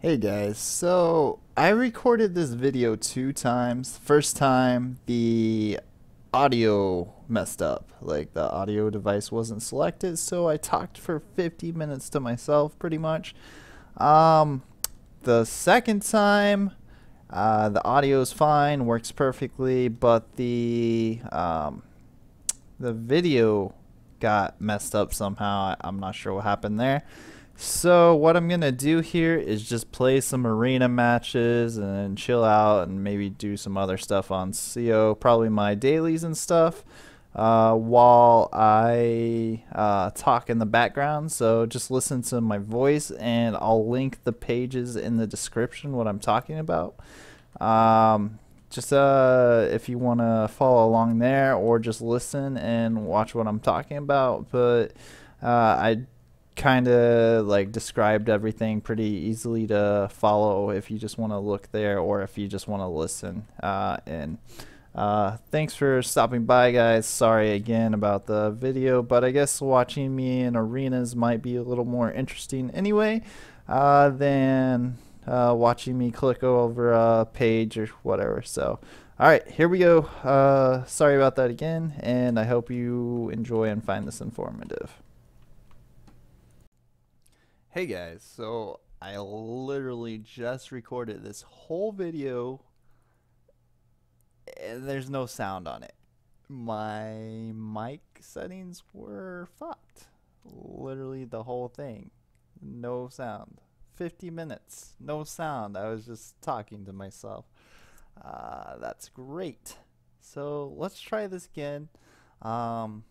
Hey guys, so I recorded this video 2 times. First time the audio messed up, like the audio device wasn't selected, so I talked for 50 minutes to myself pretty much. Um, the second time, the audio is fine, works perfectly, but the video got messed up somehow. I'm not sure what happened there. So what I'm gonna do here is just play some arena matches and chill out and maybe do some other stuff on CO, probably my dailies and stuff, while I talk in the background. So just listen to my voice, and I'll link the pages in the description what I'm talking about. Just if you want to follow along there or just listen and watch what I'm talking about. But I kind of like described everything pretty easily to follow if you just want to look there or if you just want to listen. And thanks for stopping by, guys. Sorry again about the video, but I guess watching me in arenas might be a little more interesting anyway than watching me click over a page or whatever. So alright, here we go. Sorry about that again, and I hope you enjoy and find this informative. Hey guys, so I literally just recorded this whole video and there's no sound on it. My mic settings were fucked. Literally the whole thing. No sound. 50 minutes, no sound. I was just talking to myself. That's great. So let's try this again. I'm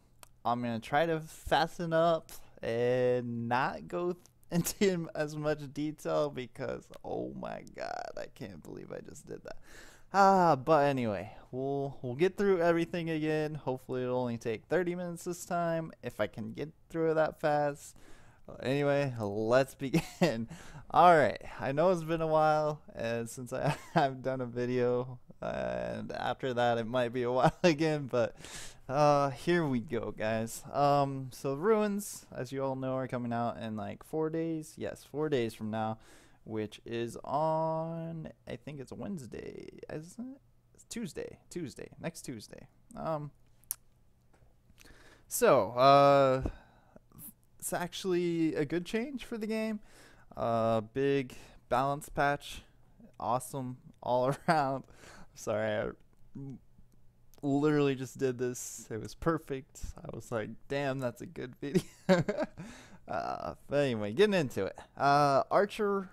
gonna try to fasten up and not go into as much detail because oh my god, I can't believe I just did that. But anyway, we'll get through everything again. Hopefully it'll only take 30 minutes this time if I can get through it that fast. Anyway, let's begin. Alright, I know it's been a while since I've done a video, and after that it might be a while again, but here we go, guys. So Ruins, as you all know, are coming out in like 4 days. Yes, 4 days from now, which is on, I think it's a Wednesday, isn't it? It's Tuesday, next Tuesday. So it's actually a good change for the game. Big balance patch, awesome all around. Sorry, I literally just did this. It was perfect. I was like, damn, that's a good video. But anyway, getting into it. Archer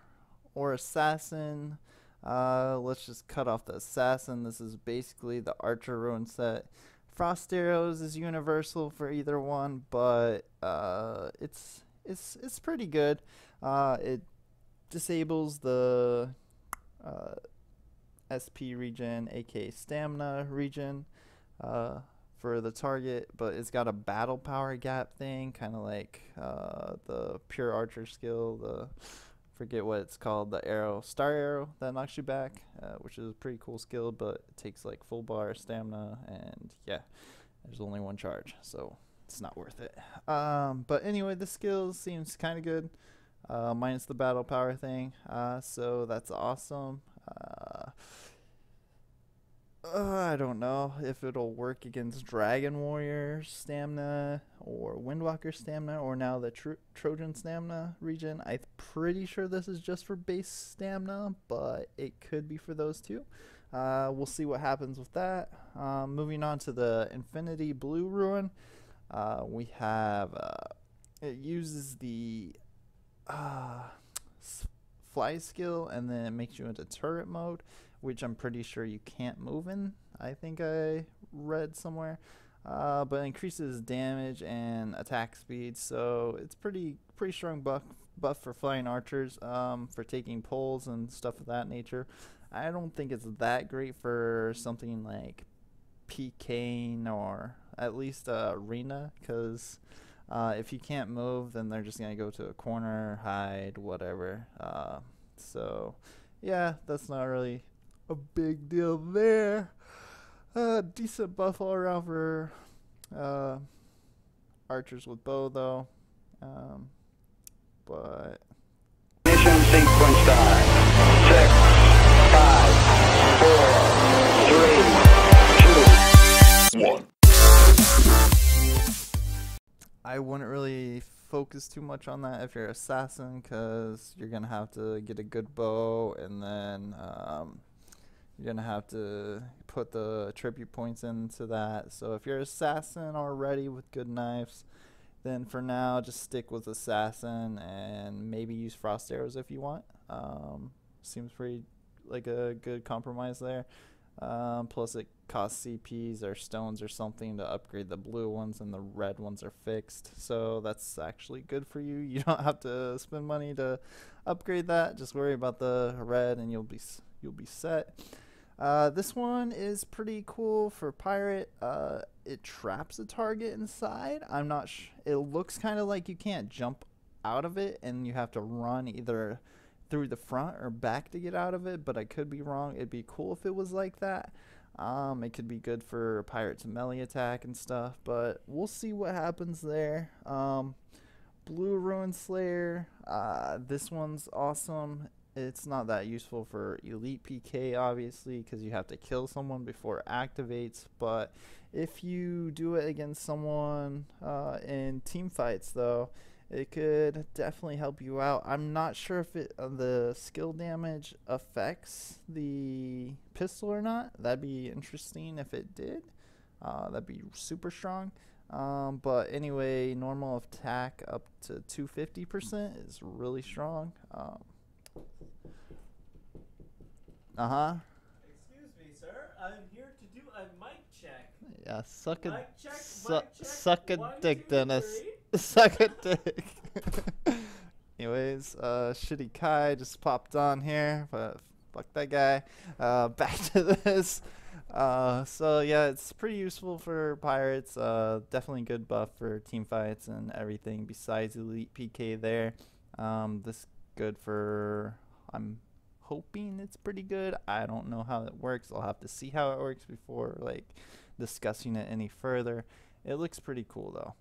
or Assassin. Let's just cut off the Assassin. This is basically the Archer ruin set. Frost Arrows is universal for either one, but it's pretty good. It disables the SP regen, aka stamina regen, for the target, but it's got a battle power gap thing, kind of like the pure archer skill, forget what it's called, the arrow, star arrow that knocks you back, which is a pretty cool skill, but it takes like full bar stamina, and yeah, there's only one charge, so it's not worth it. But anyway, the skill seems kind of good, minus the battle power thing, so that's awesome. I don't know if it'll work against Dragon Warrior stamina or Windwalker stamina or now the Trojan stamina regen. I'm pretty sure this is just for base stamina, but it could be for those two. We'll see what happens with that. Moving on to the Infinity Blue Ruin, we have it uses the fly skill, and then it makes you into turret mode, which I'm pretty sure you can't move in. I think I read somewhere, but increases damage and attack speed, so it's pretty strong buff for flying archers, for taking pulls and stuff of that nature. I don't think it's that great for something like PKing or at least arena, because if you can't move, then they're just gonna go to a corner, hide, whatever. So yeah, that's not really a big deal there. Decent buff all around for archers with bow though. But Mission sequence start. I wouldn't really focus too much on that if you're assassin, because you're gonna have to get a good bow, and then you're gonna have to put the tribute points into that. So if you're assassin already with good knives, then for now just stick with assassin and maybe use frost arrows if you want. Seems pretty like a good compromise there. Plus it costs CPs or stones or something to upgrade the blue ones, and the red ones are fixed. So that's actually good for you. You don't have to spend money to upgrade that. Just worry about the red and you'll be set. This one is pretty cool for pirate. It traps a target inside. I'm not it looks kind of like you can't jump out of it and you have to run either through the front or back to get out of it, but I could be wrong. It'd be cool if it was like that. It could be good for pirates melee attack and stuff, but we'll see what happens there. Blue Ruin Slayer, this one's awesome. It's not that useful for elite PK, obviously, because you have to kill someone before it activates, but if you do it against someone in team fights, though, it could definitely help you out. I'm not sure if the skill damage affects the pistol or not. That'd be interesting if it did. That'd be super strong. But anyway, normal attack up to 250% is really strong. Excuse me, sir. I'm here to do a mic check. Yeah, suck a Mic check, mic check. suck a 1, dick, 2, Dennis. 3. Suck a dick. Anyways, Shitty Kai just popped on here, but fuck that guy. Back to this. So yeah, it's pretty useful for pirates. Definitely good buff for team fights and everything besides elite PK there. This good for, I'm hoping it's pretty good. I don't know how it works. I'll have to see how it works before like discussing it any further. It looks pretty cool though.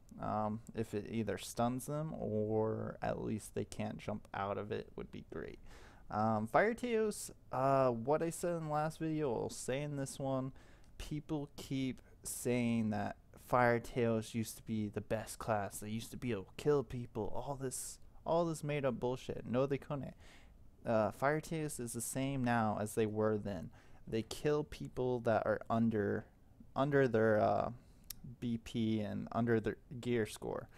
If it either stuns them or at least they can't jump out of it would be great. Fire Teos, what I said in the last video, I'll say in this one. People keep saying that Fire Teos used to be the best class. They used to be able to kill people. All this made up bullshit. No, they couldn't. Fire Teos is the same now as they were then. They kill people that are under their BP and under their gear score.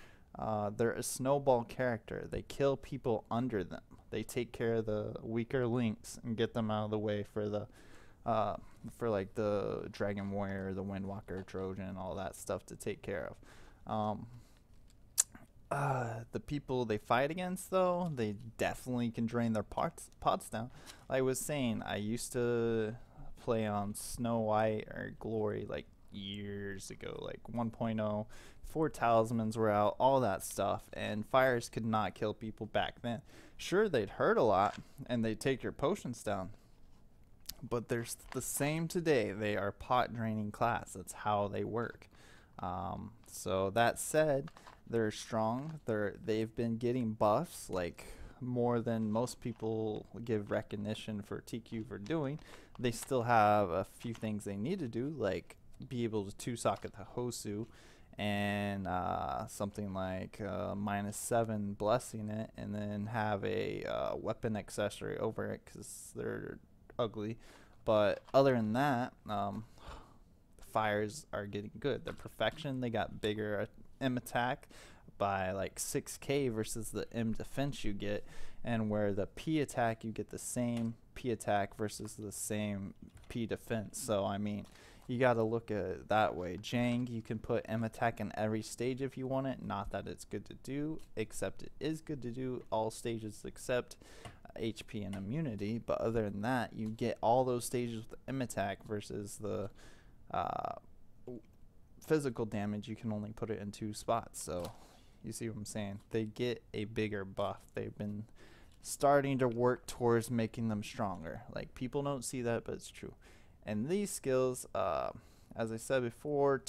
They're a snowball character. They kill people under them. They take care of the weaker links and get them out of the way for the like the Dragon Warrior, the Windwalker, Trojan, all that stuff to take care of. The people they fight against, though, they definitely can drain their pots down. Like I was saying, I used to play on Snow White or Glory like years ago, like 1.0. 4 talismans were out, all that stuff, and fires could not kill people back then. Sure, they'd hurt a lot, and they'd take your potions down, but they're the same today. They are pot draining class. That's how they work. So that said, they're strong. They've been getting buffs like more than most people give recognition for TQ for doing. They still have a few things they need to do, like be able to 2-socket the Hosu and something like -7 blessing it, and then have a weapon accessory over it because they're ugly. But other than that, fires are getting good. They're perfection. They got bigger M attack by like 6k versus the M defense you get, and where the P attack you get the same P attack versus the same P defense. So I mean, you got to look at it that way. Jang, you can put M attack in every stage if you want it. Not that it's good to do, except it is good to do all stages except HP and immunity. But other than that, you get all those stages with M attack versus the physical damage. You can only put it in 2 spots. So you see what I'm saying? They get a bigger buff. They've been starting to work towards making them stronger. Like, people don't see that, but it's true. And these skills, as I said before,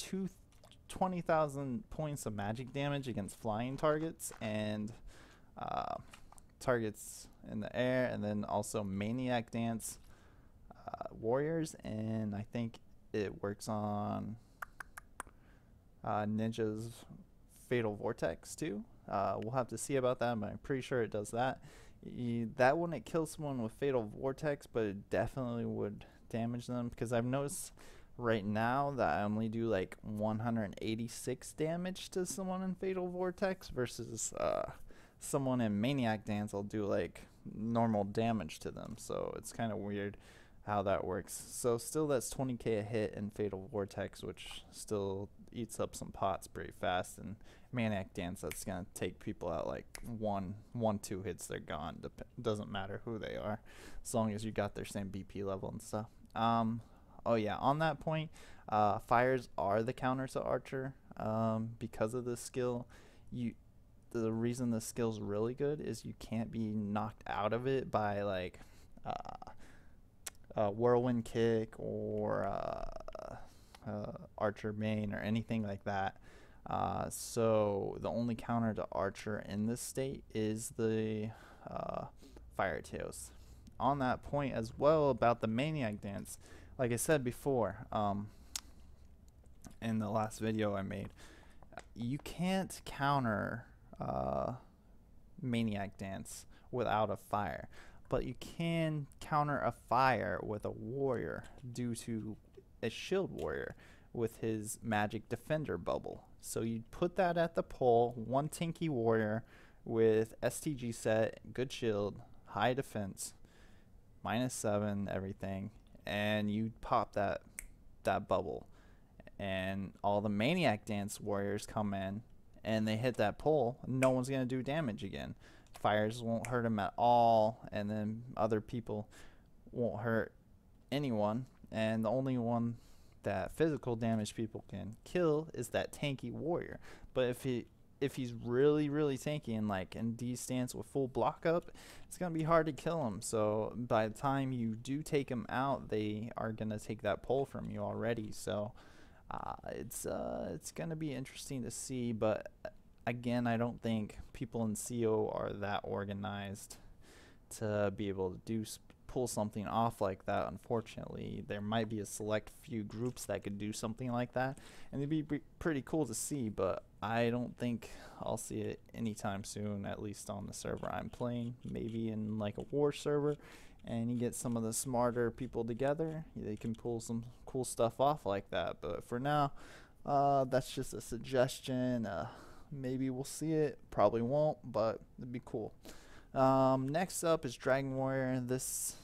20,000 points of magic damage against flying targets and targets in the air, and then also Maniac Dance warriors, and I think it works on ninjas Fatal Vortex too. We'll have to see about that, but I'm pretty sure it does that. That wouldn't kill someone with Fatal Vortex, but it definitely would damage them, because I've noticed right now that I only do like 186 damage to someone in Fatal Vortex versus someone in Maniac Dance. I'll do like normal damage to them, so it's kind of weird how that works. So still, that's 20k a hit in Fatal Vortex, which still eats up some pots pretty fast. And Maniac Dance, that's gonna take people out like two hits, they're gone. Doesn't matter who they are, as long as you got their same BP level and stuff. Oh yeah, on that point, fires are the counter to Archer. Because of this skill, the reason the skill's really good is you can't be knocked out of it by like whirlwind kick or Archer main or anything like that. So the only counter to Archer in this state is the Fire Tails. On that point as well about the Maniac Dance, like I said before, in the last video I made, you can't counter Maniac Dance without a fire, but you can counter a fire with a warrior due to a shield warrior with his magic defender bubble. So you put that at the pole, one tanky warrior with STG set, good shield, high defense, -7 everything, and you pop that bubble, and all the Maniac Dance warriors come in and they hit that pole. No one's gonna do damage again. Fires won't hurt him at all, and then other people won't hurt anyone, and the only one that physical damage people can kill is that tanky warrior. But if he's really tanky and like in D stance with full block up, it's gonna be hard to kill him. So by the time you do take him out, they are gonna take that pole from you already. So it's gonna be interesting to see, but again, I don't think people in CO are that organized to be able to pull something off like that. Unfortunately, there might be a select few groups that could do something like that, and it'd be pretty cool to see, but I don't think I'll see it anytime soon, at least on the server I'm playing. Maybe in like a war server, and you get some of the smarter people together, they can pull some cool stuff off like that. But for now, that's just a suggestion. Maybe we'll see it, probably won't, but it'd be cool. Next up is Dragon Warrior. This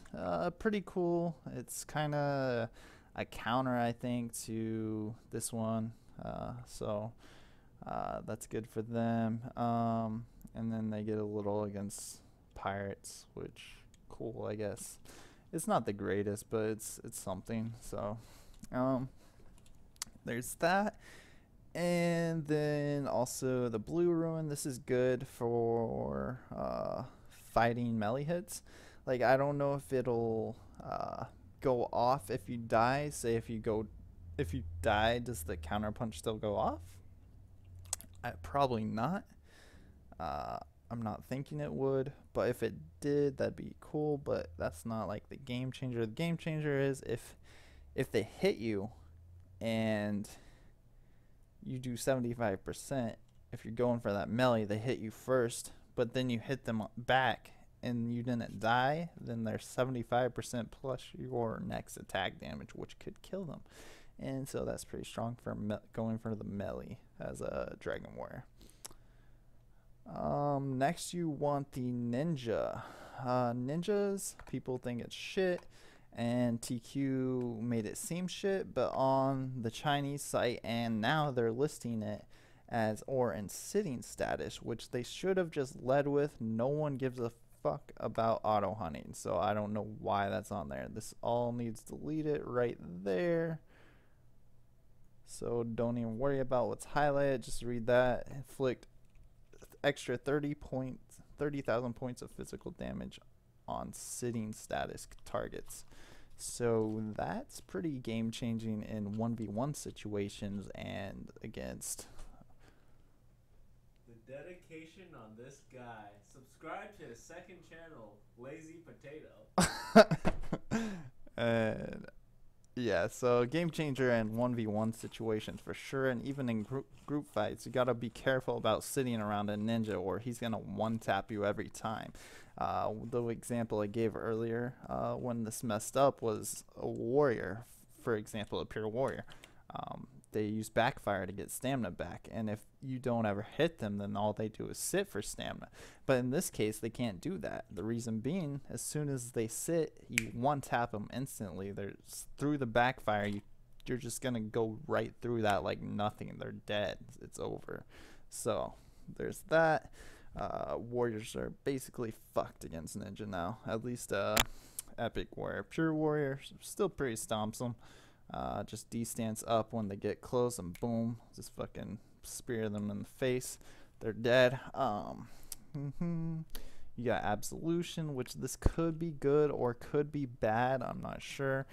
pretty cool. It's kind of a counter, I think, to this one, so that's good for them. And then they get a little against pirates, which cool, I guess. It's not the greatest, but it's something. So there's that. And then also the Blue Ruin. This is good for fighting melee hits. Like, I don't know if it'll go off if you die. Say if you die, does the counter punch still go off? Probably not. I'm not thinking it would, but if it did, that'd be cool. But that's not like the game changer. The game changer is if they hit you and you do 75%, if you're going for that melee, they hit you first, but then you hit them back and you didn't die, then they're 75% plus your next attack damage, which could kill them. And so that's pretty strong for going for the melee as a Dragon Warrior. Next you want the Ninja. Ninjas, people think it's shit, and TQ made it seem shit, but on the Chinese site, and now they're listing it as or in sitting status, which they should have just led with. No one gives a fuck about auto hunting, so I don't know why that's on there. This all needs deleted right there, so don't even worry about what's highlighted. Just read that. Inflict extra 30,000 points of physical damage on sitting status targets. So that's pretty game changing in 1v1 situations and against. The dedication on this guy. Subscribe to his second channel, Lazy Potato. And Yeah, so game changer in 1v1 situations for sure, and even in group fights, you gotta be careful about sitting around a ninja or he's gonna one tap you every time. The example I gave earlier when this messed up was a warrior, for example, a pure warrior. They use backfire to get stamina back, and if you don't ever hit them, then all they do is sit for stamina. But in this case, they can't do that. The reason being, as soon as they sit, you one tap them instantly. There's through the backfire, you're just gonna go right through that like nothing. They're dead. It's over. So there's that. Warriors are basically fucked against Ninja now. At least Epic Warrior. Pure Warrior still pretty stomps them. Just D-stance up when they get close and boom, just fucking spear them in the face. They're dead. You got Absolution, which this could be good or could be bad. I'm not sure.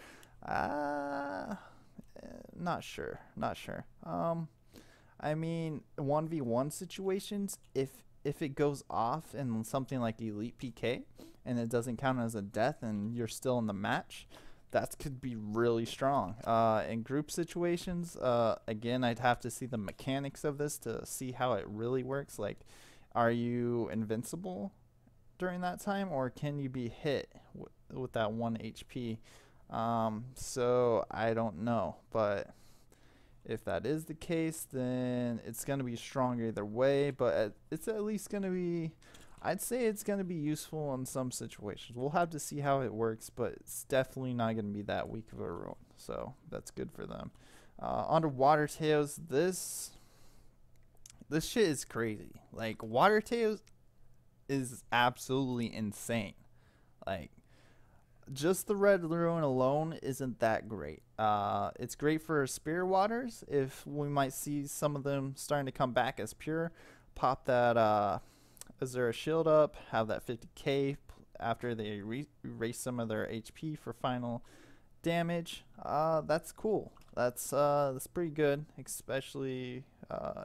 Not sure. I mean, 1v1 situations, if it goes off in something like Elite PK and it doesn't count as a death and you're still in the match, that could be really strong. In group situations, again, I'd have to see the mechanics of this to see how it really works. Like, are you invincible during that time, or can you be hit with that 1 HP? So I don't know, but if that is the case, then it's going to be stronger either way, but it's at least going to be, I'd say it's going to be useful in some situations. We'll have to see how it works, but it's definitely not going to be that weak of a rune. So that's good for them. Onto Water Tails. This shit is crazy. Like, Water Tails is absolutely insane. Like, just the red rune alone isn't that great. It's great for Spear Waters if we might see some of them starting to come back as pure. Pop that Azura shield up, have that 50k after they erase some of their HP for final damage. That's cool. That's pretty good, especially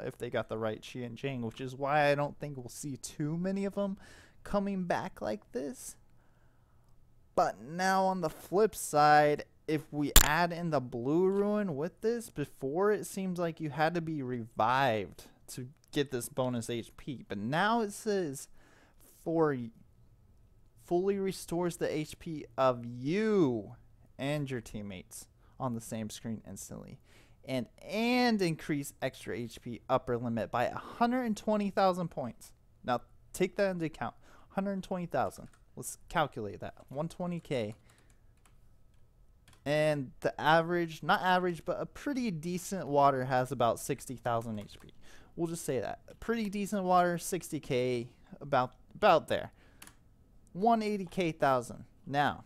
if they got the right Qi and Jang, which is why I don't think we'll see too many of them coming back like this. But now on the flip side, if we add in the blue rune with this, before it seems like you had to be revived to get this bonus HP, but now it says fully restores the HP of you and your teammates on the same screen instantly, and increase extra HP upper limit by 120,000 points. Now take that into account. 120,000. Let's calculate that. 120k. And the average, not average, but a pretty decent water has about 60,000 HP. We'll just say that. A pretty decent water, 60k, about there. 180k thousand. Now,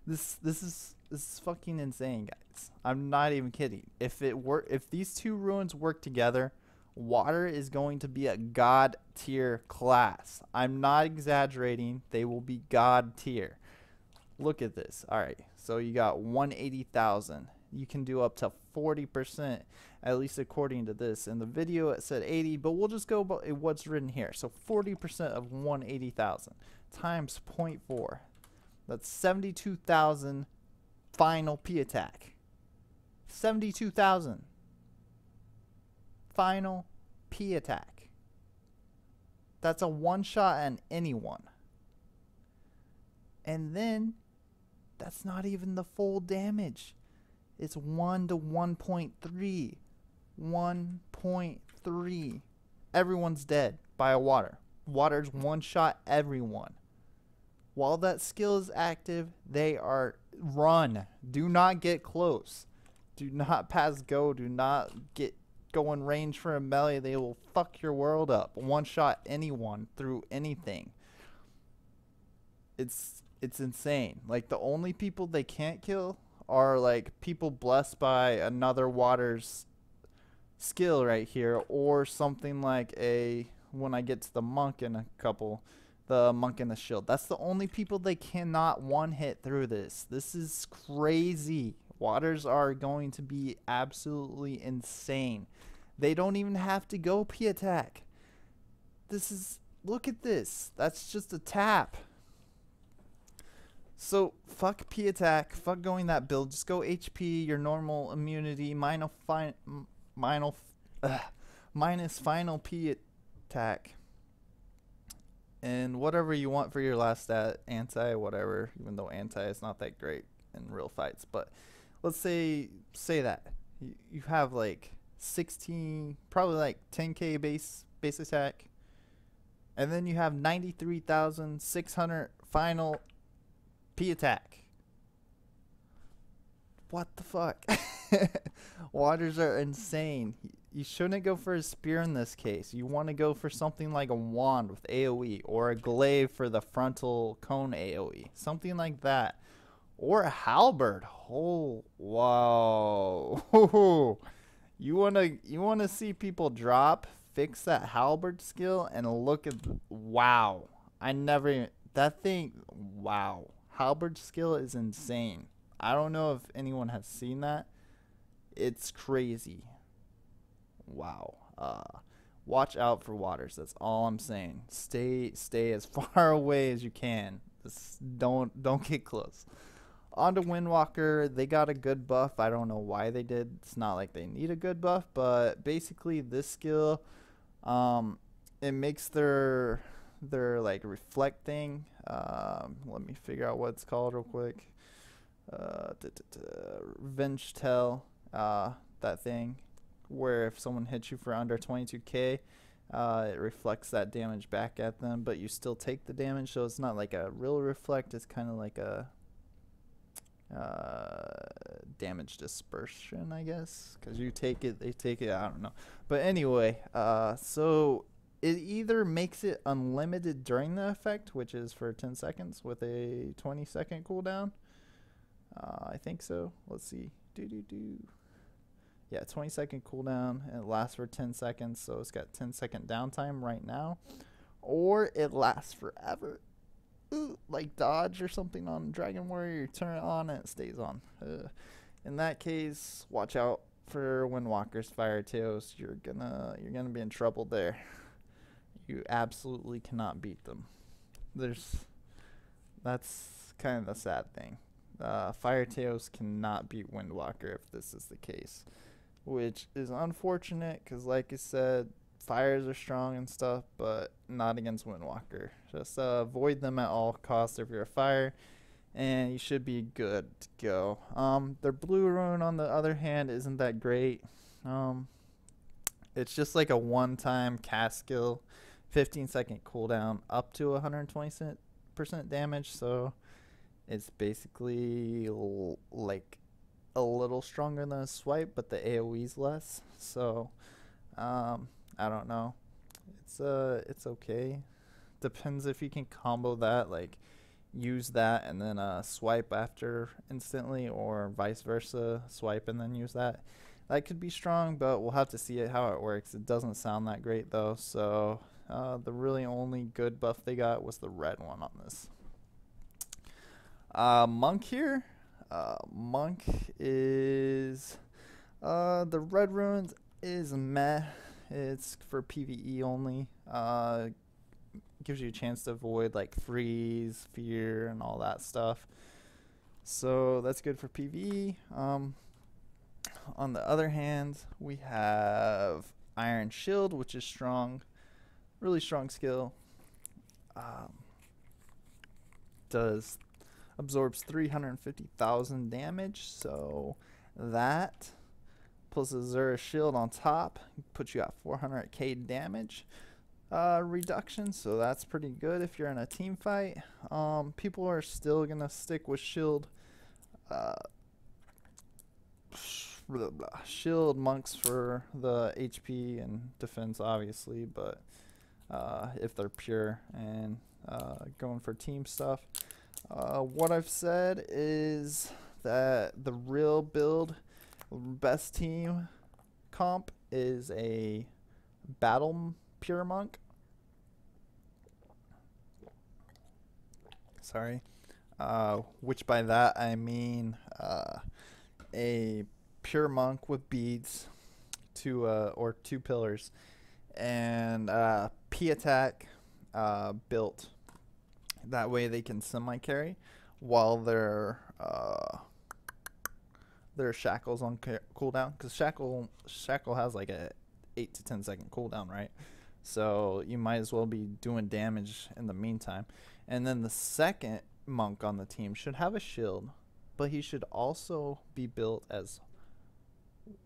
this is fucking insane, guys. I'm not even kidding. If these two runes work together, water is going to be a god tier class. I'm not exaggerating. They will be god tier. Look at this. All right, so you got 180,000. You can do up to 40%, at least according to this. In the video it said 80, but we'll just go by what's written here. So 40% of 180,000 times 0.4. That's 72,000 final P attack. 72,000 final P attack. That's a one shot on anyone. And then that's not even the full damage. It's 1 to 1.3. 1.3. Everyone's dead by a water. Water's one shot everyone. While that skill is active, they are run. Do not get close. Do not pass go. Do not go in range for a melee. They will fuck your world up. One shot anyone through anything. It's insane. Like, the only people they can't kill are like people blessed by another water's skill right here, or something like when I get to the monk in a couple, the monk in the shield. That's the only people they cannot one hit through this. This is crazy. Waters are going to be absolutely insane. They don't even have to go P attack. Look at this. That's just a tap. So fuck P attack, fuck going that build. Just go HP, your normal immunity, minus, minus final P attack, and whatever you want for your last stat, anti whatever. Even though anti is not that great in real fights, but let's say that you have like 16, probably like 10k base attack, and then you have 93,600 final P attack. What the fuck? Waters are insane. You shouldn't go for a spear in this case. You want to go for something like a wand with AoE, or a glaive for the frontal cone AoE. Something like that. Or a halberd. Oh, wow. You wanna see people drop, fix that halberd skill, and look at wow. I never even, that thing, wow. Halberd skill is insane. I don't know if anyone has seen that. It's crazy. Wow. Watch out for Waters. That's all I'm saying. Stay as far away as you can. Just don't get close. On to Windwalker. They got a good buff. I don't know why they did. It's not like they need a good buff, but basically this skill, it makes their like reflecting. Let me figure out what it's called real quick. Revenge Tell, that thing where if someone hits you for under 22k, it reflects that damage back at them, but you still take the damage, so it's not like a real reflect. It's kind of like a damage dispersion, I guess, because you take it, they take it. I don't know, but anyway, so it either makes it unlimited during the effect, which is for 10 seconds with a 20-second cooldown. I think so. Let's see. Yeah, 20-second cooldown, and it lasts for 10 seconds, so it's got 10-second downtime right now. Or it lasts forever. Ooh, like dodge or something on Dragon Warrior, you turn it on and it stays on. In that case, watch out for Windwalker's Fire Tails. You're gonna be in trouble there. You absolutely cannot beat them. That's kind of the sad thing. Fire Tails cannot beat Windwalker if this is the case, which is unfortunate because, like I said, fires are strong and stuff, but not against Windwalker. Just avoid them at all costs if you're a fire, and you should be good to go. Their blue rune, on the other hand, isn't that great. It's just like a one-time cast skill, 15-second cooldown, up to 120% damage, so it's basically like a little stronger than a swipe, but the AoE's less. So I don't know. It's okay. Depends if you can combo that, like use that and then swipe after instantly, or vice versa, swipe and then use that. That could be strong, but we'll have to see how it works. It doesn't sound that great though. So the really only good buff they got was the red one on this. Monk here. Monk is the red runes is meh. It's for PvE only. Gives you a chance to avoid like freeze, fear, and all that stuff. So that's good for PvE. On the other hand, we have Iron Shield, which is strong, really strong skill. Absorbs 350,000 damage, so that plus Azura Shield on top puts you at 400k damage reduction, so that's pretty good if you're in a team fight. People are still gonna stick with Shield. Shield monks for the HP and defense, obviously, but if they're pure and going for team stuff. What I've said is that the real build, best team comp is a battle pure monk. Sorry. Which by that I mean a pure monk with beads, or two pillars, and P attack built. That way they can semi-carry. while their shackles on cooldown, because shackle has like a 8 to 10 second cooldown, right? So you might as well be doing damage in the meantime. And then the second monk on the team should have a shield, but he should also be built as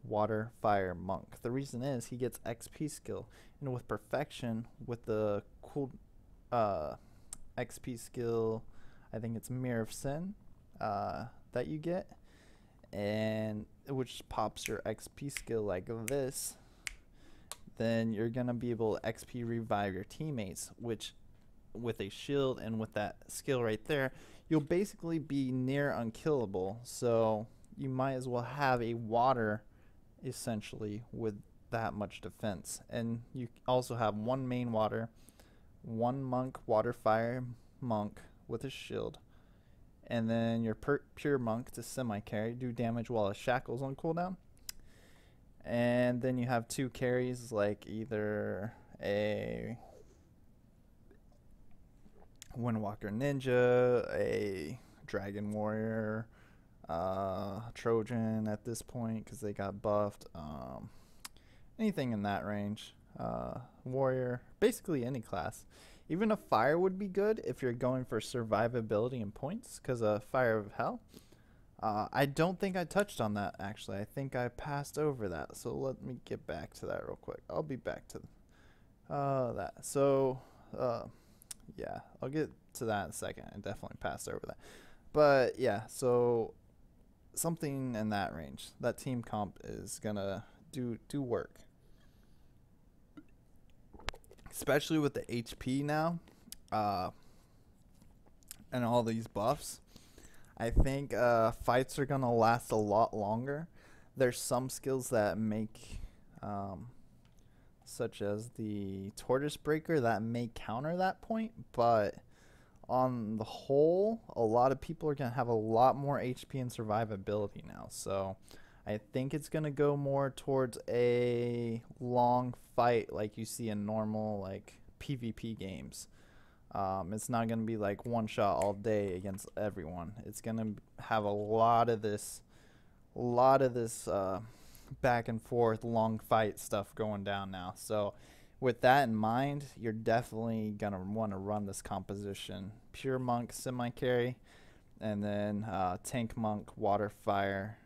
water fire monk. The reason is he gets XP skill, and with perfection, with the cool uh, XP skill, I think it's Mirror of Sin that you get, and which pops your XP skill like this. Then you're gonna be able to XP revive your teammates, which with a shield and with that skill right there, you'll basically be near unkillable. So you might as well have a water essentially with that much defense. And you also have one main water, one monk water fire monk with a shield, and then your pure monk to semi carry, do damage while a shackle's on cooldown. And then you have two carries like either a Windwalker Ninja, a Dragon Warrior, Trojan at this point because they got buffed. Anything in that range. Warrior, basically any class. Even a fire would be good if you're going for survivability and points, because a Fire of Hell. I don't think I touched on that actually. I think I passed over that. So let me get back to that real quick. I'll be back to that. So yeah, I'll get to that in a second. I definitely passed over that. But yeah, so something in that range. That team comp is gonna do work. Especially with the HP now, and all these buffs. I think fights are gonna last a lot longer. There's some skills that make, such as the Tortoise Breaker, that may counter that point, but on the whole, a lot of people are gonna have a lot more HP and survivability now. So I think it's gonna go more towards a long fight like you see in normal like PvP games. It's not gonna be like one shot all day against everyone. It's gonna have a lot of this back and forth long fight stuff going down now. So with that in mind, you're definitely gonna want to run this composition: pure monk semi carry, and then tank monk water fire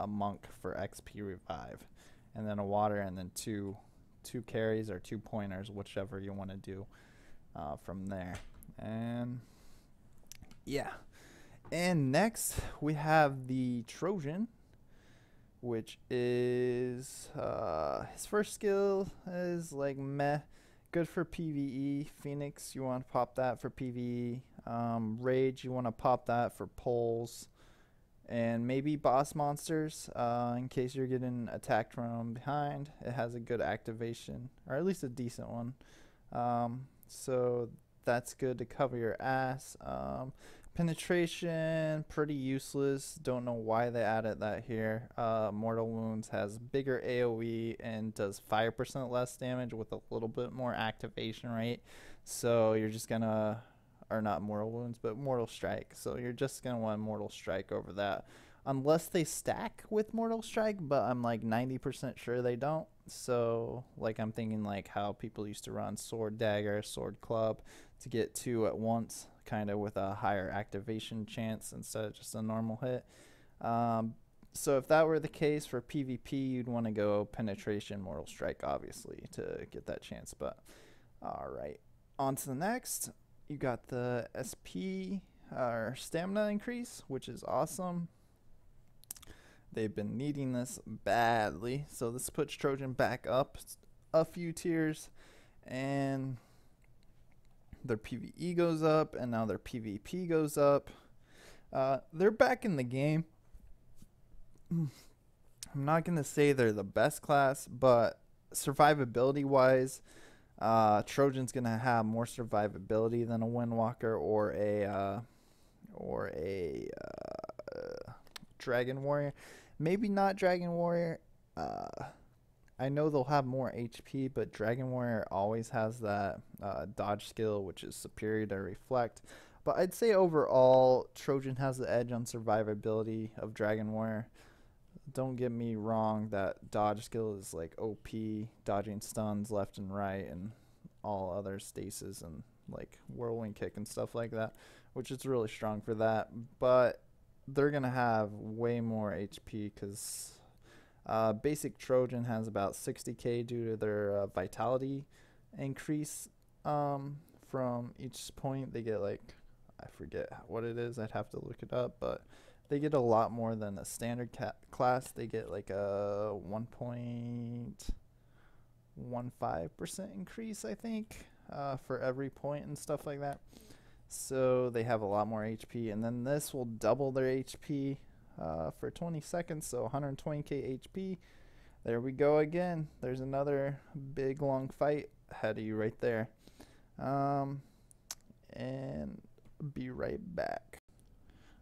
monk for XP revive, and then a water, and then two carries or 2 pointers, whichever you want to do from there. And yeah, and next we have the Trojan, which is his first skill is like meh, good for PvE. Phoenix, you want to pop that for PvE. Rage, you want to pop that for pulls, and maybe boss monsters in case you're getting attacked from behind. It has a good activation, or at least a decent one. So that's good to cover your ass. Penetration, pretty useless. Don't know why they added that here. Mortal Wounds has bigger AoE and does 5% less damage with a little bit more activation rate. So you're just gonna, or not Mortal Wounds, but Mortal Strike. So you're just gonna want Mortal Strike over that. Unless they stack with Mortal Strike, but I'm like 90% sure they don't. So like I'm thinking like how people used to run Sword Dagger, Sword Club to get two at once, kind of with a higher activation chance instead of just a normal hit. So if that were the case for PvP, you'd want to go Penetration, Mortal Strike, obviously, to get that chance. But all right, on to the next. You got the SP or stamina increase, which is awesome. They've been needing this badly, so this puts Trojan back up a few tiers, and their PvE goes up, and now their PvP goes up. They're back in the game. I'm not going to say they're the best class, but survivability wise, Trojan's going to have more survivability than a Windwalker or a Dragon Warrior. Maybe not Dragon Warrior. I know they'll have more HP, but Dragon Warrior always has that dodge skill, which is superior to Reflect. But I'd say overall, Trojan has the edge on survivability of Dragon Warrior. Don't get me wrong, that dodge skill is like OP, dodging stuns left and right, and all other stasis and like whirlwind kick and stuff like that, which is really strong for that. But they're gonna have way more HP because basic Trojan has about 60k due to their vitality increase. From each point, they get like, I forget what it is. I'd have to look it up, but they get a lot more than a standard class. They get like a 1.15% increase, I think, for every point and stuff like that. So they have a lot more HP, and then this will double their HP for 20 seconds, so 120k HP. There we go again. There's another big long fight ahead of you right there. And be right back.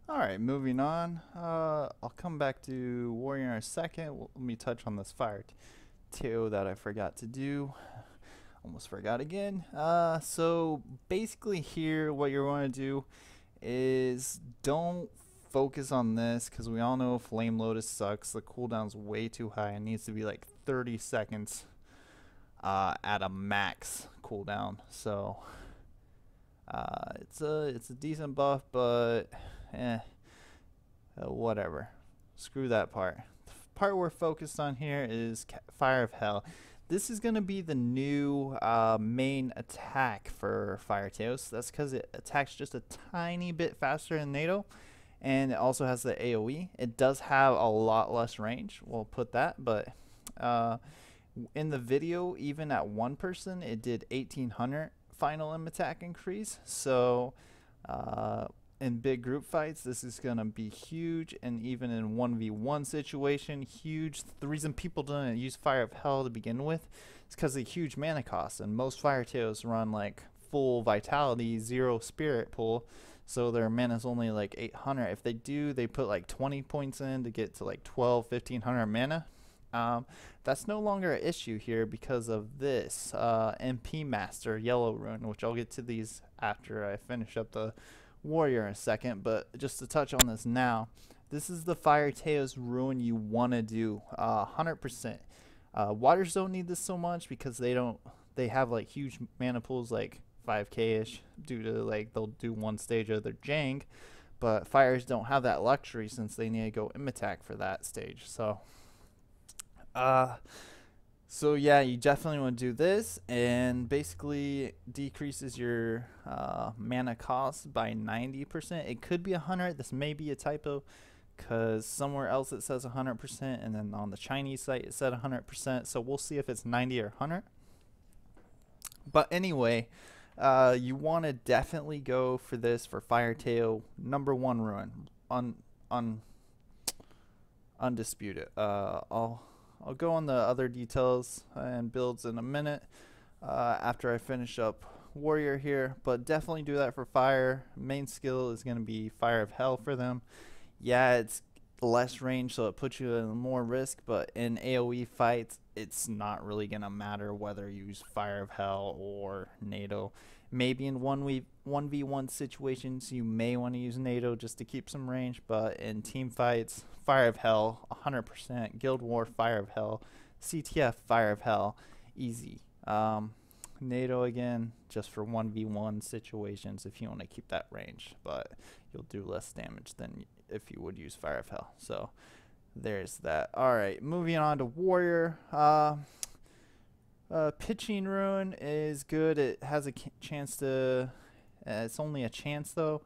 Alright, moving on. I'll come back to Warrior in a second. Let me touch on this fire TO that I forgot to do. Almost forgot again. So basically here what you want to do is don't focus on this, because we all know Flame Lotus sucks. The cooldown's way too high. It needs to be like 30 seconds at a max cooldown. So it's a decent buff, but whatever. Screw that part. The part we're focused on here is Fire of Hell. This is going to be the new main attack for Fire Teos. That's because it attacks just a tiny bit faster than NATO, and it also has the AoE. It does have a lot less range, we'll put that, but in the video, even at one person, it did 1800 final M attack increase. So in big group fights, this is going to be huge, and even in 1v1 situation, huge. The reason people don't use Fire of Hell to begin with is because of the huge mana cost, and most Fire Teos run like full vitality, 0 spirit pool, so their mana is only like 800. If they do, they put like 20 points in to get to like 1500 mana. That's no longer an issue here because of this MP Master Yellow Rune, which I'll get to these after I finish up the Warrior in a second. But just to touch on this now, this is the Fire Teos rune you want to do 100%. Waters don't need this so much because they have like huge mana pools, like 5k ish, due to like they'll do one stage of their Jang, but Fires don't have that luxury since they need to go im attack for that stage. So yeah, you definitely want to do this, and basically decreases your mana cost by 90%. It could be 100. This may be a typo, because somewhere else it says 100%, and then on the Chinese site it said 100%. So we'll see if it's 90 or 100. But anyway, you want to definitely go for this for Fire Teo #1 rune, undisputed. I'll go on the other details and builds in a minute after I finish up Warrior here, but definitely do that for Fire. Main skill is going to be Fire of Hell for them. Yeah, it's less range, so it puts you in more risk, but in AoE fights, it's not really going to matter whether you use Fire of Hell or NATO. Maybe in 1v1 situations, you may want to use NATO just to keep some range, but in team fights, Fire of Hell, 100%. Guild War, Fire of Hell. CTF, Fire of Hell, easy. NATO again, just for 1v1 situations if you want to keep that range, but you'll do less damage than if you would use Fire of Hell. So there's that. Alright, moving on to Warrior. Pitching Rune is good. It has a chance to, it's only a chance though,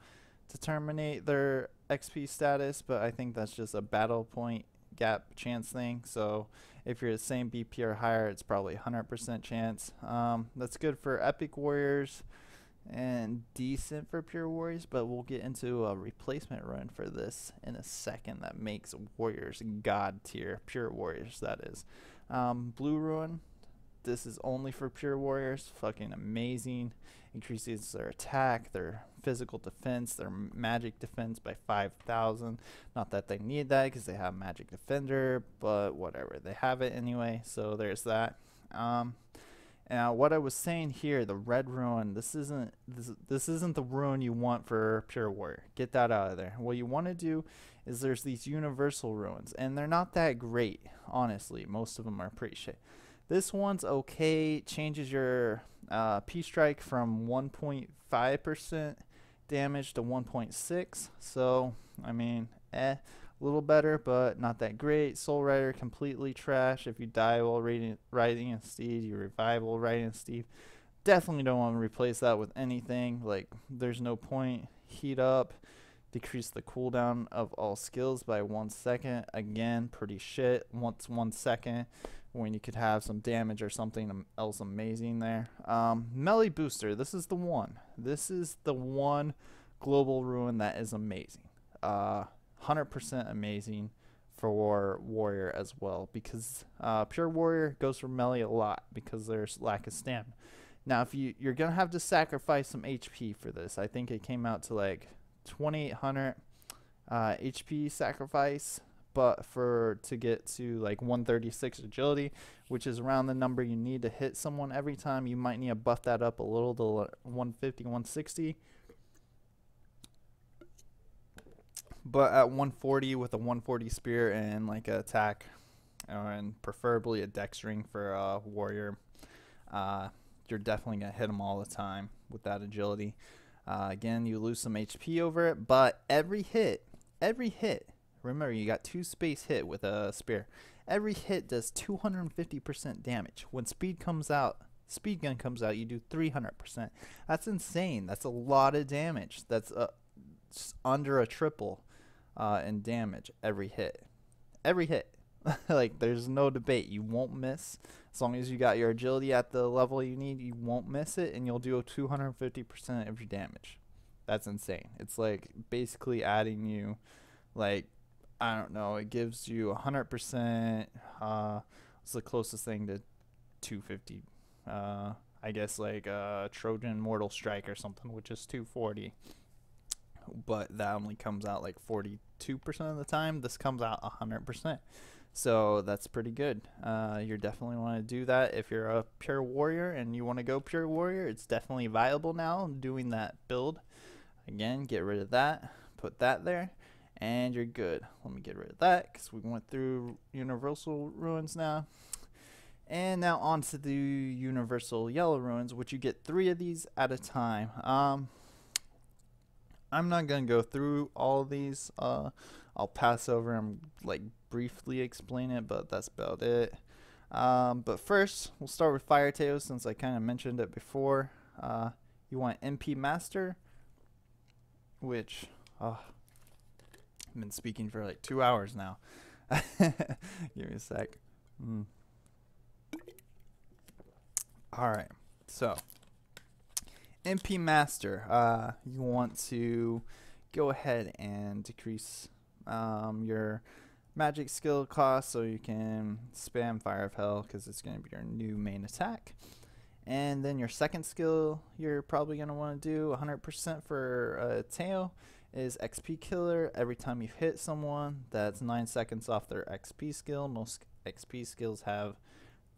to terminate their XP status, but I think that's just a battle point gap chance thing. So if you're the same BP or higher, it's probably 100% chance. That's good for Epic Warriors and decent for Pure Warriors, but we'll get into a replacement run for this in a second that makes Warriors god tier, Pure Warriors that is. Blue Rune, this is only for Pure Warriors. Fucking amazing. Increases their attack, their physical defense, their magic defense by 5,000. Not that they need that because they have Magic Defender, but whatever. They have it anyway, so there's that. Now, what I was saying here, the red ruin, this isn't the ruin you want for pure warrior. Get that out of there. What you want to do is there's these universal ruins, and they're not that great, honestly. Most of them are pretty shit. This one's okay. Changes your P strike from 1.5% damage to 1.6. So I mean, a little better, but not that great. Soul Rider completely trash. If you die while riding a steed, you revive while riding a steed. Definitely don't want to replace that with anything. Like, there's no point. Heat up, decrease the cooldown of all skills by 1 second. Again, pretty shit. Once 1 second, when you could have some damage or something else amazing there. Melee booster. This is the one. This is the one global ruin that is amazing. 100% amazing for warrior as well, because pure warrior goes for melee a lot because there's lack of stamina. Now, if you're gonna have to sacrifice some HP for this, I think it came out to like 2800 HP sacrifice, but to get to like 136 agility, which is around the number you need to hit someone every time, you might need to buff that up a little to 150, 160. But at 140 with a 140 spear and like an attack, and preferably a dex ring for a warrior, you're definitely going to hit them all the time with that agility. Again, you lose some HP over it, but every hit, remember you got 2 space hit with a spear. Every hit does 250% damage. When speed gun comes out, you do 300%. That's insane. That's a lot of damage. That's under a triple in damage every hit. Like, there's no debate. You won't miss. As long as you got your agility at the level you need, you won't miss it, and you'll do 250% of your damage. That's insane. It's like basically adding you, like, I don't know, it gives you 100%. It's the closest thing to 250. I guess like Trojan Mortal Strike or something, which is 240. But that only comes out like 42% of the time. This comes out 100%. So that's pretty good. You definitely want to do that if you're a pure warrior and you want to go pure warrior. It's definitely viable now doing that build. Again, get rid of that. Put that there. And you're good. Let me get rid of that because we went through universal ruins now. And now on to the universal yellow ruins, which you get 3 of these at a time. I'm not going to go through all of these. I'll pass over and like briefly explain it, but that's about it. But first, we'll start with Fire Teo since I kind of mentioned it before. You want MP Master, which I've been speaking for like 2 hours now. Give me a sec. Alright, so MP Master, you want to go ahead and decrease your magic skill cost so you can spam Fire of Hell because it's going to be your new main attack. And then your second skill you're probably going to want to do 100% for Teo is XP Killer. Every time you hit someone, that's 9 seconds off their XP skill. Most XP skills have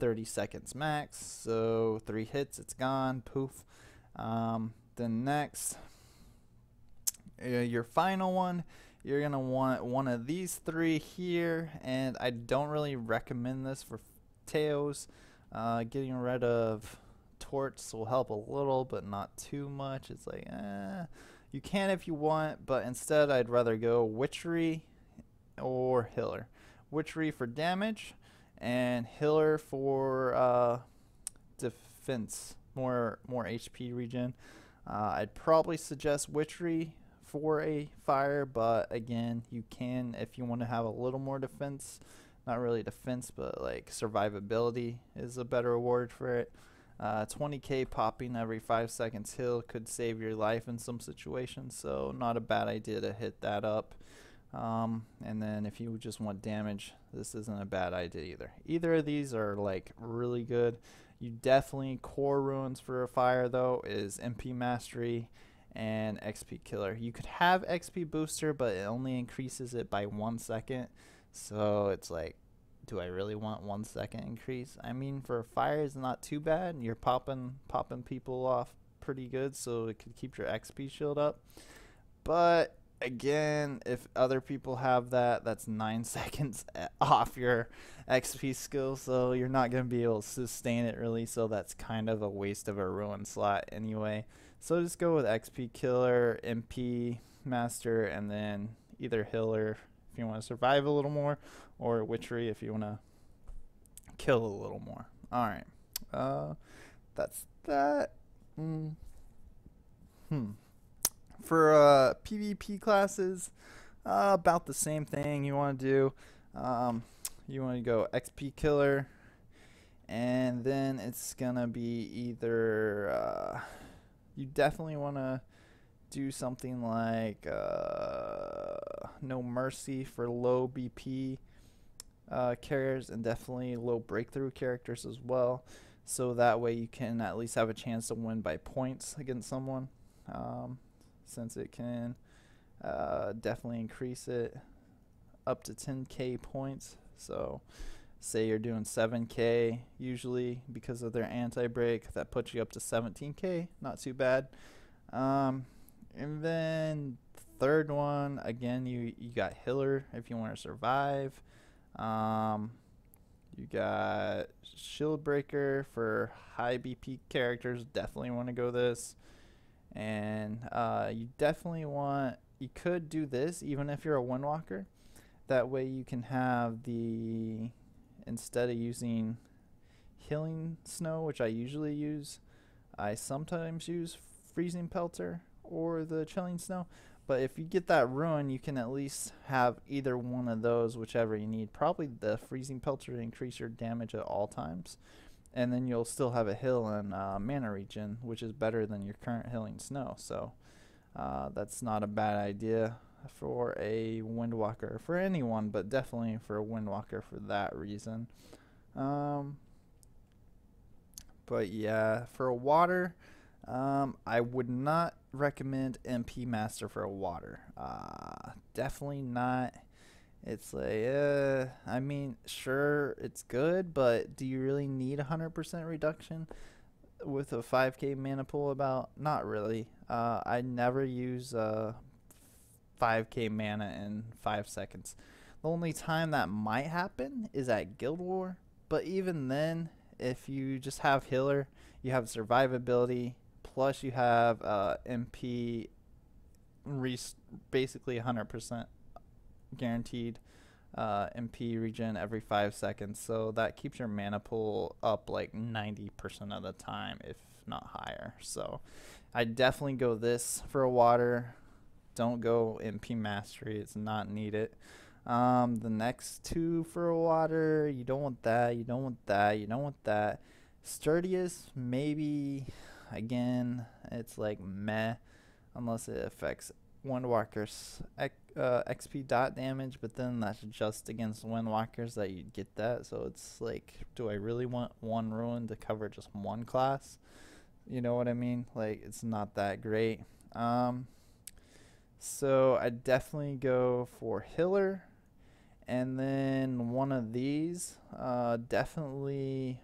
30 seconds max, so 3 hits, it's gone, poof. Then next, your final one, you're gonna want one of these 3 here, and I don't really recommend this for Teos. Getting rid of torts will help a little, but not too much. It's like, you can if you want, but instead I'd rather go Witchery or Healer. Witchery for damage, and Healer for defense, more HP regen. I'd probably suggest Witchery for a fire, but again, you can if you want to have a little more defense. Not really defense, but like survivability is a better word for it. 20k popping every 5 seconds heal could save your life in some situations, so not a bad idea to hit that up. And then if you just want damage, this isn't a bad idea either. Either of these are like really good. You definitely core ruins for a fire though is MP Mastery and XP Killer. You could have XP Booster, but it only increases it by 1 second, so it's like do I really want 1 second increase? I mean, for fire is not too bad. You're popping people off pretty good, so it could keep your XP shield up. But again, if other people have that, that's 9 seconds off your XP skill, so you're not going to be able to sustain it really, so that's kind of a waste of a ruin slot anyway. So just go with XP killer, MP master, and then either healer if you want to survive a little more, or witchery if you want to kill a little more. Alright, that's that. For PvP classes, about the same thing you want to do. You want to go XP killer, and then it's gonna be either you definitely want to do something like no mercy for low BP characters, and definitely low breakthrough characters as well, so that way you can at least have a chance to win by points against someone, since it can definitely increase it up to 10k points. So say you're doing 7k usually because of their anti-break, that puts you up to 17k, not too bad. And then third one, again, you got healer if you want to survive. You got shield breaker for high BP characters, definitely want to go this. And you definitely want, you could do this even if you're a Windwalker. That way you can have the, instead of using healing snow, which I usually use, I sometimes use freezing pelter or the chilling snow. But if you get that ruin, you can at least have either one of those, whichever you need. Probably the freezing pelter to increase your damage at all times, and then you'll still have a heal and mana regen, which is better than your current healing snow. So that's not a bad idea for a Windwalker, for anyone, but definitely for a Windwalker for that reason. But yeah, for a water, I would not recommend MP Master for a water. Definitely not. It's like, I mean, sure, it's good, but do you really need 100% reduction with a 5k mana pool about? Not really. I never use 5k mana in 5 seconds. The only time that might happen is at Guild War, but even then, if you just have healer, you have survivability, plus you have MP, basically 100% guaranteed MP regen every 5 seconds, so that keeps your mana pool up like 90% of the time, if not higher. So I definitely go this for a water. Don't go MP mastery, it's not needed. The next two for a water, you don't want that, you don't want that, you don't want that. Sturdiest, maybe, again, it's like meh, unless it affects Windwalker's XP dot damage, but then that's just against Windwalkers that you get that. So it's like, do I really want one ruin to cover just one class? You know what I mean? Like, it's not that great. So I definitely go for healer, and then one of these, definitely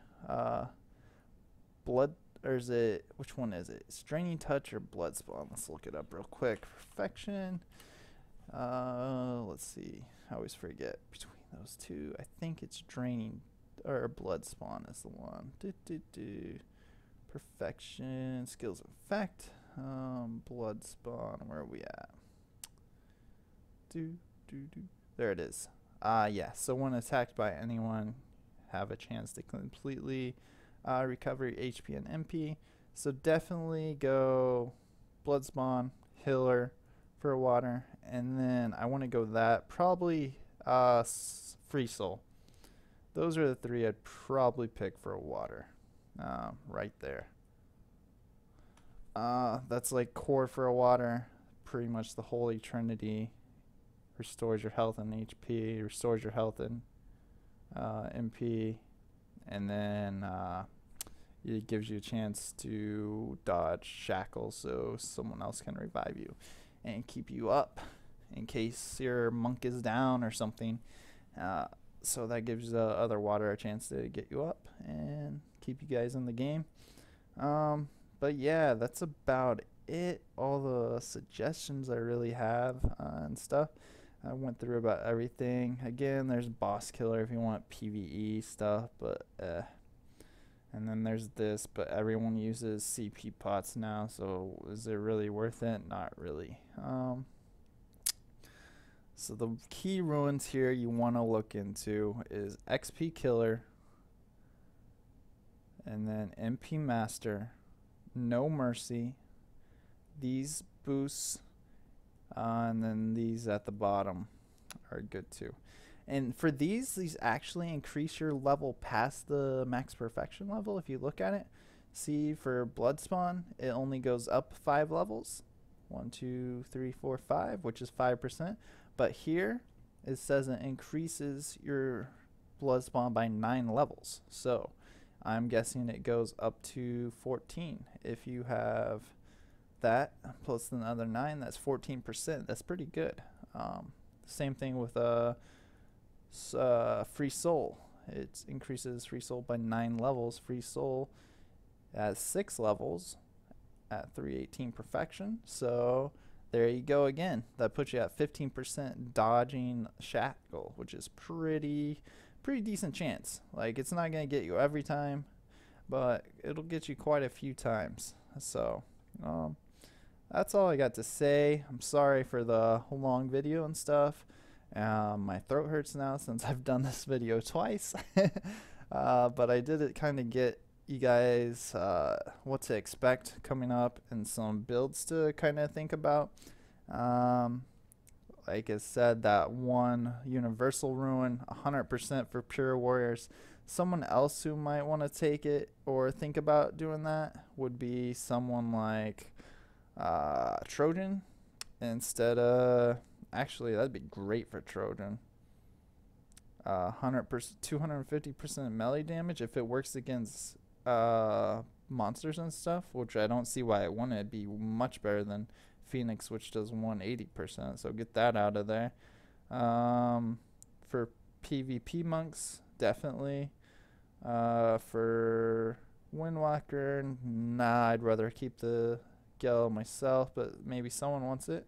blood, or is it, which one is it? Straining touch or blood spawn? Let's look it up real quick. Perfection. Let's see. I always forget between those two. I think it's draining or blood spawn is the one. Perfection, skills effect, blood spawn. Where are we at? There it is. Yeah. So when attacked by anyone, have a chance to completely recover HP and MP. So definitely go blood spawn, healer for a water, and then I want to go that, probably free soul. Those are the three I'd probably pick for a water, right there. That's like core for a water, pretty much the holy trinity. Restores your health and HP, restores your health and MP, and then it gives you a chance to dodge shackles, so someone else can revive you and keep you up in case your monk is down or something. so that gives the other water a chance to get you up and keep you guys in the game. But yeah, that's about it. All the suggestions I really have and stuff. I went through about everything. Again, there's boss killer if you want PvE stuff, but and then there's this, but everyone uses CP pots now, so is it really worth it? Not really. So the key ruins here you want to look into is XP Killer, and then MP Master, No Mercy, these boosts, and then these at the bottom are good too. And for these actually increase your level past the max perfection level. If you look at it, see for Bloodspawn, it only goes up 5 levels. 1, 2, 3, 4, 5, which is 5%. But here, it says it increases your Bloodspawn by 9 levels. So, I'm guessing it goes up to 14. If you have that plus another 9, that's 14%. That's pretty good. Same thing with Free Soul. It increases Free Soul by 9 levels. Free Soul at 6 levels at 318 perfection. So there you go again. That puts you at 15% dodging shackle, which is pretty decent chance. Like, it's not going to get you every time, but it'll get you quite a few times. So that's all I got to say. I'm sorry for the long video and stuff. My throat hurts now since I've done this video twice. But I did it kind of get you guys what to expect coming up and some builds to kind of think about. Like I said, that one Universal Ruin, 100% for Pure Warriors. Someone else who might want to take it or think about doing that would be someone like Trojan instead of... Actually, that'd be great for Trojan. 100%, 250% melee damage if it works against monsters and stuff, which I don't see why it wouldn't. It'd be much better than Phoenix, which does 180%. So get that out of there. For PvP monks, definitely. For Windwalker, nah, I'd rather keep the Gale myself, but maybe someone wants it.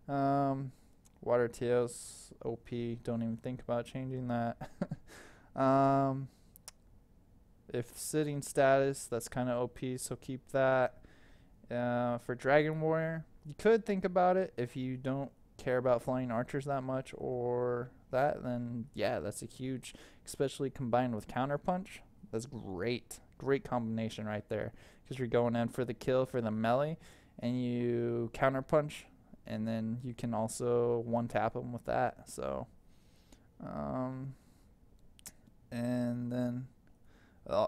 Water Teos, OP, don't even think about changing that. If sitting status, that's kind of OP, so keep that. For Dragon Warrior, you could think about it if you don't care about flying archers that much or that, then yeah, that's a huge, especially combined with Counterpunch. That's great. Great combination right there, because you're going in for the kill for the melee and you Counterpunch, and then you can also one tap them with that. So and then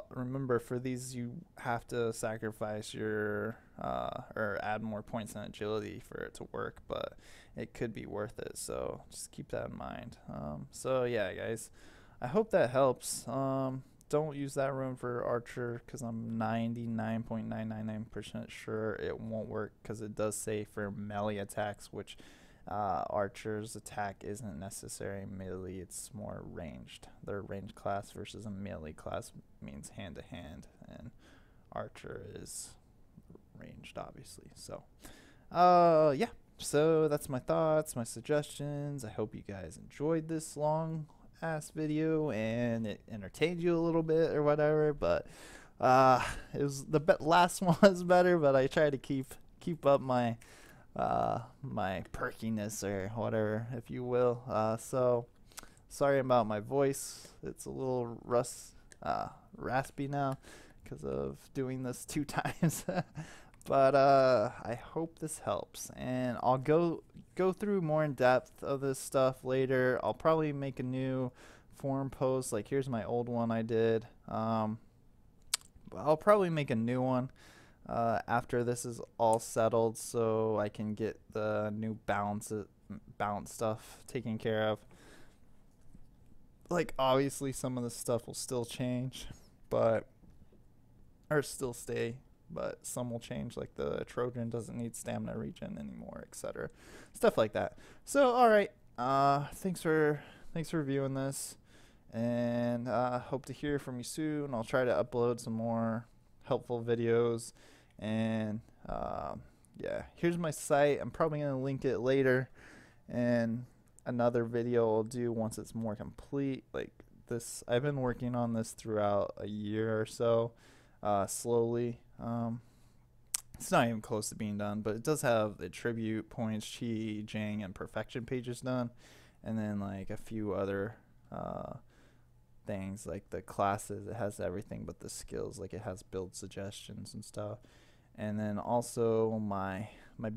remember, for these you have to sacrifice your or add more points in agility for it to work, but it could be worth it, so just keep that in mind. So yeah, guys, I hope that helps. Don't use that rune for archer, because I'm 99.999% sure it won't work, because it does say for melee attacks, which archer's attack isn't necessarily melee, it's more ranged. Their ranged class versus a melee class means hand to hand, and archer is ranged, obviously. So yeah, so that's my thoughts, my suggestions. I hope you guys enjoyed this long ass video and it entertained you a little bit or whatever, but it was last one was better, but I try to keep up my my perkiness or whatever, if you will. So sorry about my voice. It's a little raspy now because of doing this 2 times. But I hope this helps, and I'll go through more in depth of this stuff later. I'll probably make a new forum post, like here's my old one I did. But I'll probably make a new one after this is all settled, so I can get the new balance stuff taken care of. Like, obviously some of the stuff will still change, or still stay, but some will change, like the Trojan doesn't need stamina regen anymore, etc. Stuff like that. So alright, thanks for viewing this, and hope to hear from you soon. I'll try to upload some more helpful videos, and yeah, here's my site. I'm probably going to link it later, and another video I'll do once it's more complete. Like this, I've been working on this throughout a year or so, slowly. It's not even close to being done, but it does have the tribute, points, chi, jang, and perfection pages done, and then like a few other things like the classes. It has everything but the skills. Like it has build suggestions and stuff. And then also my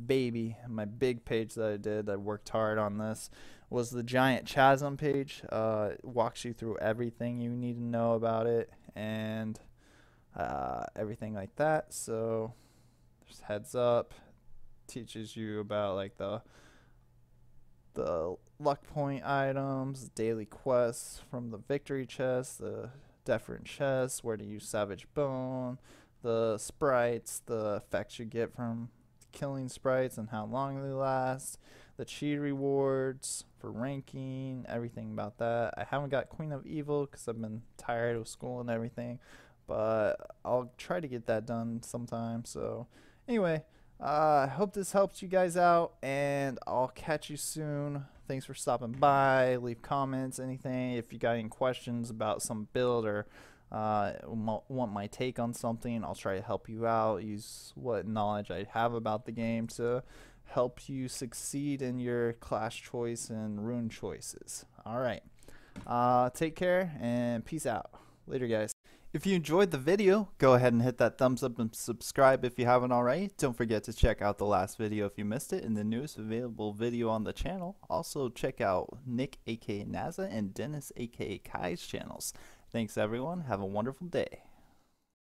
big page that I did, I worked hard on this, was the Giant Chasm page. It walks you through everything you need to know about it, and everything like that. So just heads up, teaches you about like the luck point items, daily quests from the victory chest, the different chests, where to use Savage Bone, the sprites, the effects you get from killing sprites and how long they last, the chi rewards for ranking, everything about that. I haven't got Queen of Evil because I've been tired of school and everything, but I'll try to get that done sometime. So anyway, I hope this helps you guys out, and I'll catch you soon. Thanks for stopping by. Leave comments, anything. If you got any questions about some build or want my take on something, I'll try to help you out. Use what knowledge I have about the game to help you succeed in your class choice and rune choices. Alright, take care and peace out. Later, guys. If you enjoyed the video, go ahead and hit that thumbs up and subscribe if you haven't already. Don't forget to check out the last video if you missed it and the newest available video on the channel. Also check out Nick aka Naza and Dennis aka Kai's channels. Thanks everyone, have a wonderful day.